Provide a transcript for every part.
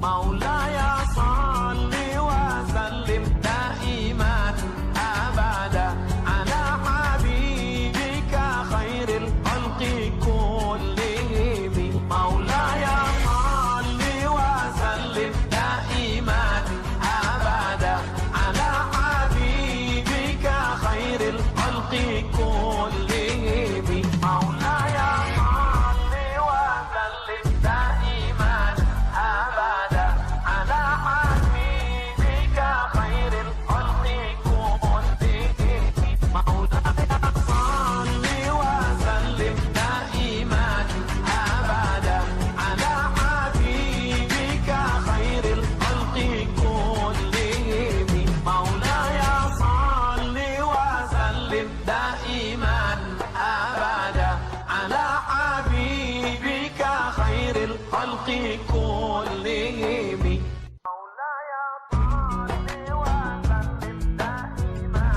مولاي صل وسلم دائما أبدا على حبيبك خير الخلق كلهم مولاي صل وسلم دائما أبدا على حبيبك خير الخلق كلهم مولاي صل وسلم دائما أبدا على حبيبك خير الخلق كلهم مولاي صل وسلم دائما أبدا على حبيبك خير الخلق كلهم مولاي صل وسلم دائما أبدا على حبيبك خير الخلق كلهم مولاي صل وسلم دائما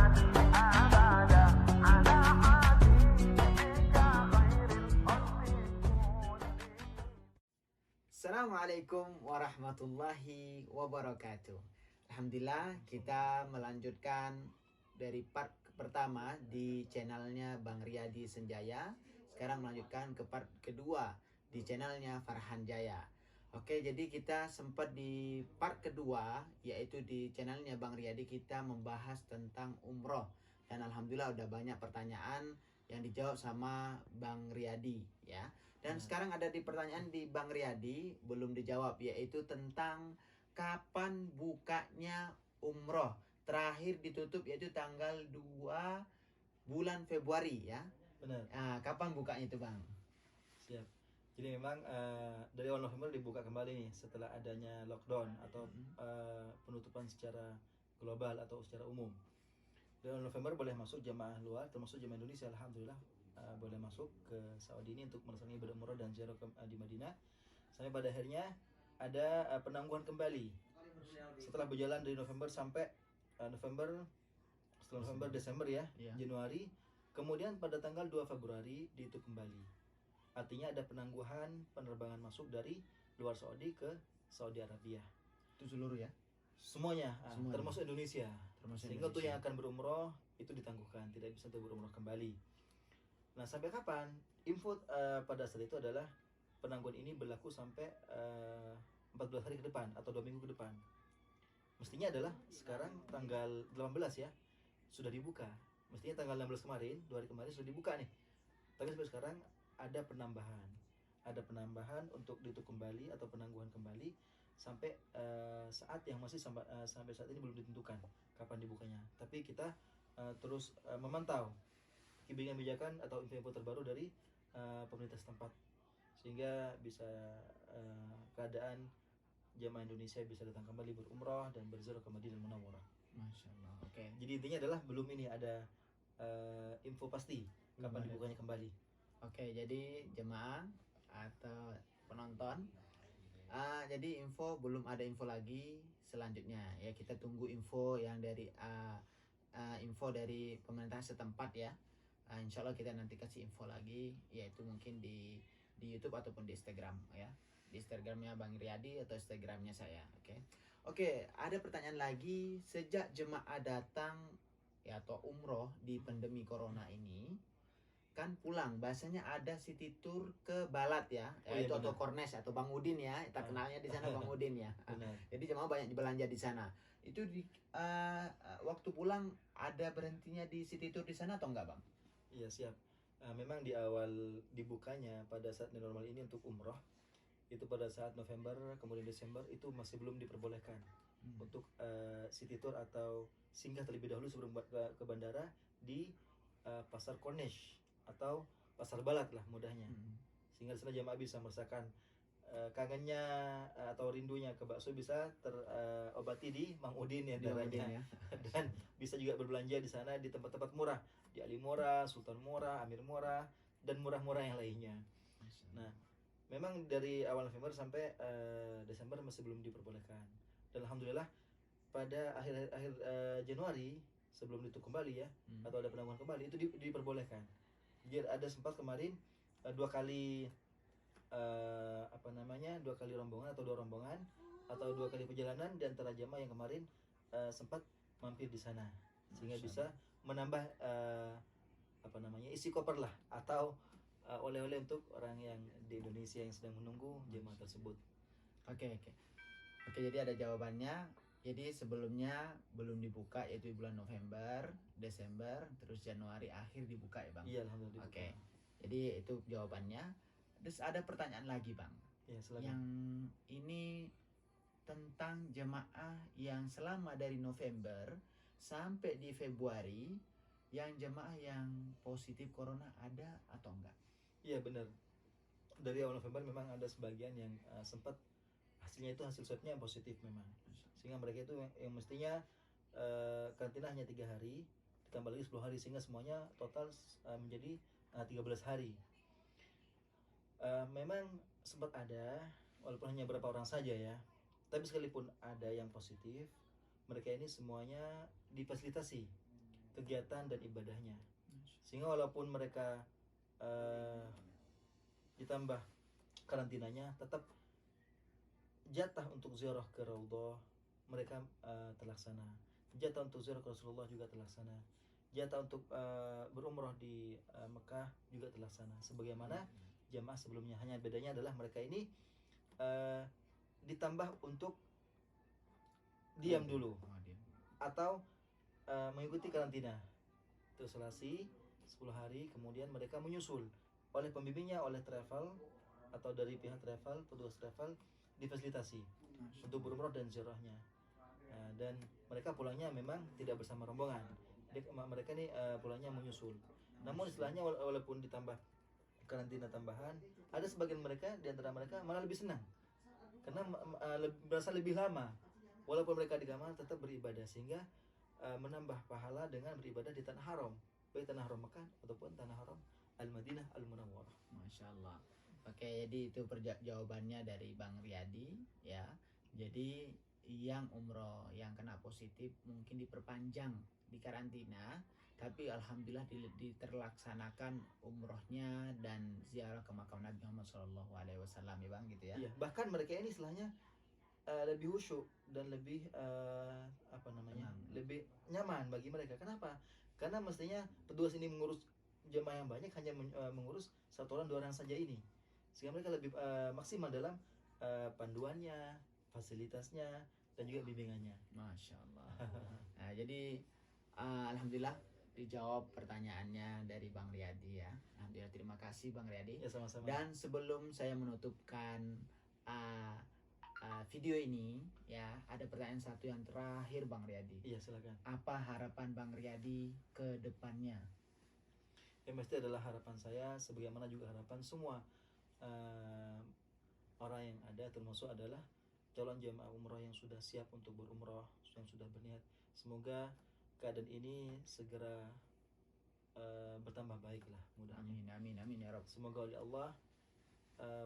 أبدا على حبيبك خير الخلق كلهم. Assalamualaikum warahmatullahi wabarakatuh. Alhamdulillah kita melanjutkan dari part pertama di channelnya Bang Riyadi Senjaya. Sekarang melanjutkan ke part kedua di channelnya Farhan Jaya. Oke, jadi kita sempat di part kedua, yaitu di channelnya Bang Riyadi kita membahas tentang umroh. Dan alhamdulillah udah banyak pertanyaan yang dijawab sama Bang Riyadi ya. Dan sekarang ada di pertanyaan di Bang Riyadi belum dijawab, yaitu tentang kapan bukanya umroh. Terakhir ditutup yaitu tanggal 2 bulan Februari ya. Benar. Nah, kapan bukanya itu Bang? Siap. Jadi memang dari awal November dibuka kembali nih setelah adanya lockdown atau penutupan secara global atau secara umum. Dari awal November boleh masuk jemaah luar, termasuk jemaah Indonesia, alhamdulillah boleh masuk ke Saudi ini untuk melaksanakan ibadah umrah dan ziarah di Madinah. Sampai pada akhirnya ada penangguhan kembali setelah berjalan dari November sampai setelah November, Desember ya, Januari. Kemudian pada tanggal 2 Februari ditutup kembali. Artinya ada penangguhan penerbangan masuk dari luar Saudi ke Saudi Arabia. Itu seluruh ya? Semuanya, termasuk Indonesia. Sehingga untuk Indonesia. yang akan berumroh itu ditangguhkan, tidak bisa untuk berumroh kembali. Nah, sampai kapan? Info pada saat itu adalah penangguhan ini berlaku sampai 14 hari ke depan atau 2 minggu ke depan. Mestinya adalah sekarang tanggal 18 ya, sudah dibuka. Mestinya tanggal 16 kemarin, 2 hari kemarin sudah dibuka nih. Tapi sampai sekarang ada penambahan. Ada penambahan untuk ditutup kembali atau penangguhan kembali sampai saat yang masih sampai saat ini belum ditentukan kapan dibukanya. Tapi kita terus memantau kebijakan atau info terbaru dari pemerintah setempat sehingga bisa keadaan jamaah Indonesia bisa datang kembali berumrah dan berziarah ke Madinah Munawwarah. Masya Allah. Oke. Jadi intinya adalah belum ini ada info pasti kapan dibukanya kembali. Oke, jadi jemaah atau penonton, jadi belum ada info lagi selanjutnya ya. Kita tunggu info yang dari info dari pemerintah setempat ya. Insya Allah kita nanti kasih info lagi, yaitu mungkin di YouTube ataupun di Instagram ya, di Instagramnya Bang Riyadi atau Instagramnya saya. Oke, ada pertanyaan lagi. Sejak jemaah datang ya atau umroh di pandemi corona ini kan pulang, bahasanya ada city tour ke Balat ya, iya, itu atau benar. Kornes atau Bang Udin ya, kita kenalnya di sana Bang Udin ya. Benar. Jadi jemaah banyak belanja di sana. Itu di waktu pulang ada berhentinya di city tour di sana atau enggak Bang? Iya, siap. Memang di awal dibukanya pada saat new normal ini untuk umroh itu pada saat November kemudian Desember itu masih belum diperbolehkan untuk city tour atau singgah terlebih dahulu sebelum ke bandara di pasar Corniche atau pasar Balat lah mudahnya. Sehingga di sana jemaah bisa merasakan kangennya atau rindunya ke bakso bisa terobati di Mang Udin ya daerahnya. Dan bisa juga berbelanja di sana di tempat-tempat murah, di Ali Murah, Sultan Murah, Amir Murah, dan murah-murah yang lainnya. Nah, memang dari awal November sampai Desember masih belum diperbolehkan. Dan alhamdulillah pada akhir Januari sebelum ditutup kembali ya, atau ada penangguhan kembali itu diperbolehkan. Jadi ada sempat kemarin dua kali rombongan atau 2 rombongan atau 2 kali perjalanan di antara jamaah yang kemarin sempat mampir di sana, sehingga bisa menambah isi koper lah, atau oleh-oleh untuk orang yang di Indonesia yang sedang menunggu jemaah tersebut. Oke, oke. Oke, jadi ada jawabannya. Jadi sebelumnya belum dibuka, yaitu bulan November, Desember, terus Januari akhir dibuka ya Bang? Iya, alhamdulillah. Oke, jadi itu jawabannya. Terus ada pertanyaan lagi Bang. Ya, silakan. Yang ini tentang jemaah yang selama dari November sampai di Februari, yang jemaah yang positif corona ada atau enggak? Iya, benar. Dari awal November memang ada sebagian yang sempat hasilnya itu hasil swabnya yang positif memang, sehingga mereka itu yang mestinya karantina hanya 3 hari ditambah lagi 10 hari, sehingga semuanya total menjadi 13 hari. Memang sempat ada, walaupun hanya beberapa orang saja ya, tapi sekalipun ada yang positif, mereka ini semuanya difasilitasi kegiatan dan ibadahnya, sehingga walaupun mereka ditambah karantinanya, tetap jatah untuk ziarah ke Raudhah mereka terlaksana, jatah untuk ziarah ke Rasulullah juga terlaksana, jatah untuk berumrah di Mekah juga terlaksana sebagaimana jamaah sebelumnya. Hanya bedanya adalah mereka ini ditambah untuk diam dulu atau mengikuti karantina terisolasi 10 hari, kemudian mereka menyusul oleh pembimbingnya, oleh travel atau dari pihak travel, petugas travel difasilitasi untuk berumrah dan ziarahnya. Dan mereka pulangnya memang tidak bersama rombongan. Mereka ini pulangnya menyusul. Namun istilahnya walaupun ditambah karantina tambahan, ada sebagian mereka di antara mereka malah lebih senang karena berasa lebih lama. Walaupun mereka di kamar tetap beribadah, sehingga menambah pahala dengan beribadah di tanah haram, baik tanah haram Mekah ataupun tanah haram Al-Madinah Al-Munawwarah. Masya Allah. Oke, jadi itu jawabannya dari Bang Riyadi ya. Jadi yang umroh yang kena positif mungkin diperpanjang di karantina, tapi alhamdulillah terlaksanakan umrohnya dan ziarah ke makam Nabi Muhammad SAW ya Bang, gitu ya. Iya, bahkan mereka ini istilahnya lebih khusyuk dan lebih lebih nyaman bagi mereka. Kenapa? Karena mestinya petugas ini mengurus jemaah yang banyak, hanya mengurus 1 orang 2 orang saja ini, sehingga mereka lebih maksimal dalam panduannya, fasilitasnya, dan juga bimbingannya. Masya Allah. Nah, jadi alhamdulillah dijawab pertanyaannya dari Bang Riyadi ya. Alhamdulillah, terima kasih Bang Riyadi. Ya, sama-sama. Dan sebelum saya menutupkan video ini ya, ada pertanyaan satu yang terakhir Bang Riyadi. Iya, silakan. Apa harapan Bang Riyadi ke depannya? Yang pasti adalah harapan saya, sebagaimana juga harapan semua orang yang ada, termasuk adalah calon jemaah umroh yang sudah siap untuk berumroh, yang sudah berniat. Semoga keadaan ini segera bertambah baik lah, mudah. Amin, amin, amin ya Rabb. Semoga oleh Allah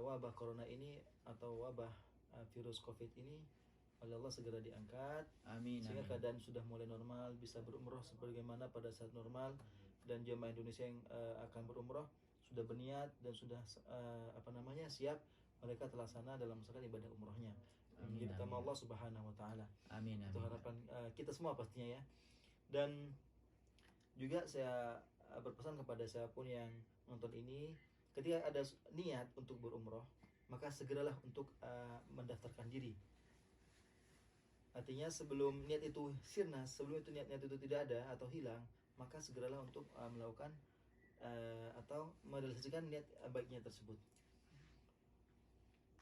wabah corona ini atau wabah virus COVID ini oleh Allah segera diangkat. Amin, sehingga amin. keadaan sudah mulai normal, bisa berumroh sebagaimana pada saat normal, dan jemaah Indonesia yang akan berumroh sudah berniat dan sudah siap, mereka terlaksana dalam melaksanakan ibadah umrohnya. Amin, Jadi amin. Allah Subhanahu wa taala. Amin, Itu amin. harapan kita semua pastinya ya. Dan juga saya berpesan kepada siapapun yang nonton ini, ketika ada niat untuk berumroh, maka segeralah untuk mendaftarkan diri. Artinya sebelum niat itu sirna, sebelum itu niat itu tidak ada atau hilang, maka segeralah untuk melakukan atau merealisasikan niat baiknya tersebut.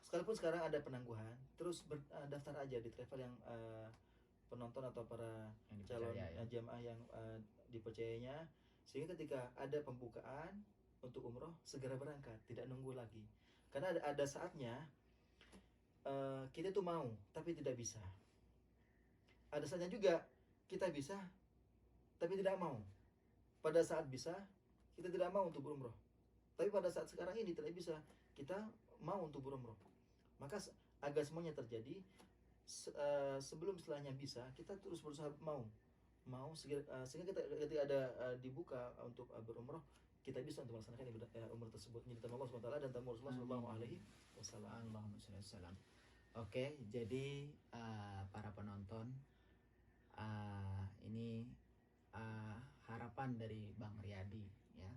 Sekalipun sekarang ada penangguhan, terus daftar aja di travel yang penonton atau para Yang calon dipercaya, ya. jamaah yang dipercayainya, sehingga ketika ada pembukaan untuk umroh segera berangkat, tidak nunggu lagi. Karena ada saatnya kita itu mau tapi tidak bisa. Ada saatnya juga kita bisa tapi tidak mau. Pada saat bisa kita tidak mau untuk berumroh, tapi pada saat sekarang ini tidak bisa, kita mau untuk berumroh. Maka agar semuanya terjadi, sebelum setelahnya bisa, kita terus berusaha sehingga ketika ada dibuka untuk berumroh, kita bisa untuk melaksanakan ibadah umroh tersebut. Jadi Allah SWT dan tamu Rasulullah SAW. Allahumma shalli alaihi wasallam. Oke, jadi para penonton, ini harapan dari Bang Riyadi ya.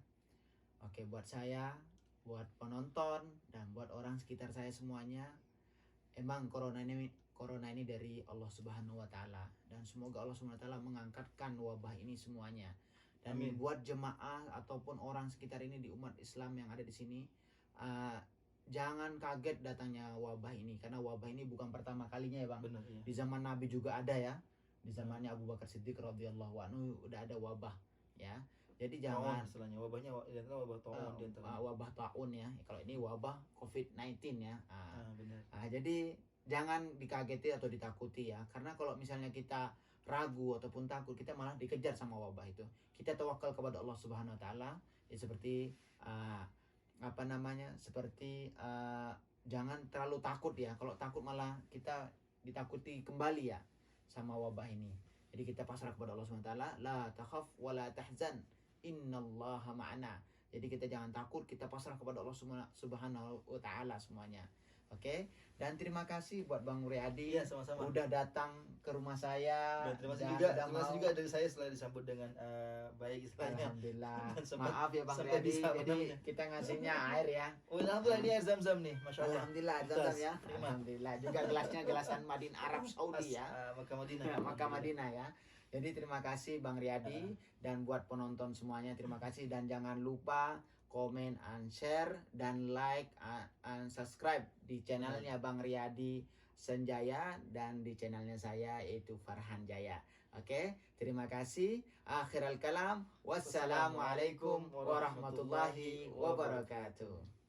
Oke, buat saya, buat penonton, dan buat orang sekitar saya semuanya, emang corona ini dari Allah Subhanahu wa taala, dan semoga Allah Subhanahu wa taala mengangkatkan wabah ini semuanya. Dan Amin. buat jemaah ataupun orang sekitar ini di umat Islam yang ada di sini, jangan kaget datangnya wabah ini, karena wabah ini bukan pertama kalinya ya Bang. Benar ya. Di zaman Nabi juga ada ya. Di zamannya Abu Bakar Siddiq radhiyallahu anhu udah ada wabah ya. Jadi jangan Istilahnya wabahnya wabah taun di antara. wabah taun ya. Kalau ini wabah COVID-19 ya. Benar. Jadi jangan dikageti atau ditakuti ya. Karena kalau misalnya kita ragu ataupun takut, kita malah dikejar sama wabah itu. Kita tawakal kepada Allah Subhanahu wa taala. Ya seperti seperti jangan terlalu takut ya. Kalau takut malah kita ditakuti kembali ya sama wabah ini. Jadi kita pasrah kepada Allah Subhanahu wa taala, la takhaf wa la tahzan, innallaha ma'ana. Jadi kita jangan takut, kita pasrah kepada Allah Subhanahu wa taala semuanya. Oke, dan terima kasih buat Bang Riyadi Iya, sama-sama. udah datang ke rumah saya. Dan terima kasih dan juga dari saya setelah disambut dengan baik istilahnya. Alhamdulillah. Dan sempat- Maaf ya Bang sempat Riyadi, bisa jadi menemnya. kita ngasihnya air ya. Oh, alhamdulillah ini air zam-zam nih, masya Allah. Alhamdulillah, Tuntas. Zam-Zam ya. Terima. Alhamdulillah. Juga gelasnya gelasan Madinah Arab Saudi ya. Makkah Madinah. Makkah Madinah ya. Jadi terima kasih Bang Riyadi, dan buat penonton semuanya terima kasih, dan jangan lupa komen and share dan like and subscribe di channelnya Bang Riyadi Senjaya dan di channelnya saya yaitu Farhan Jaya. Oke, terima kasih. Akhiral kalam. Wassalamualaikum warahmatullahi wabarakatuh.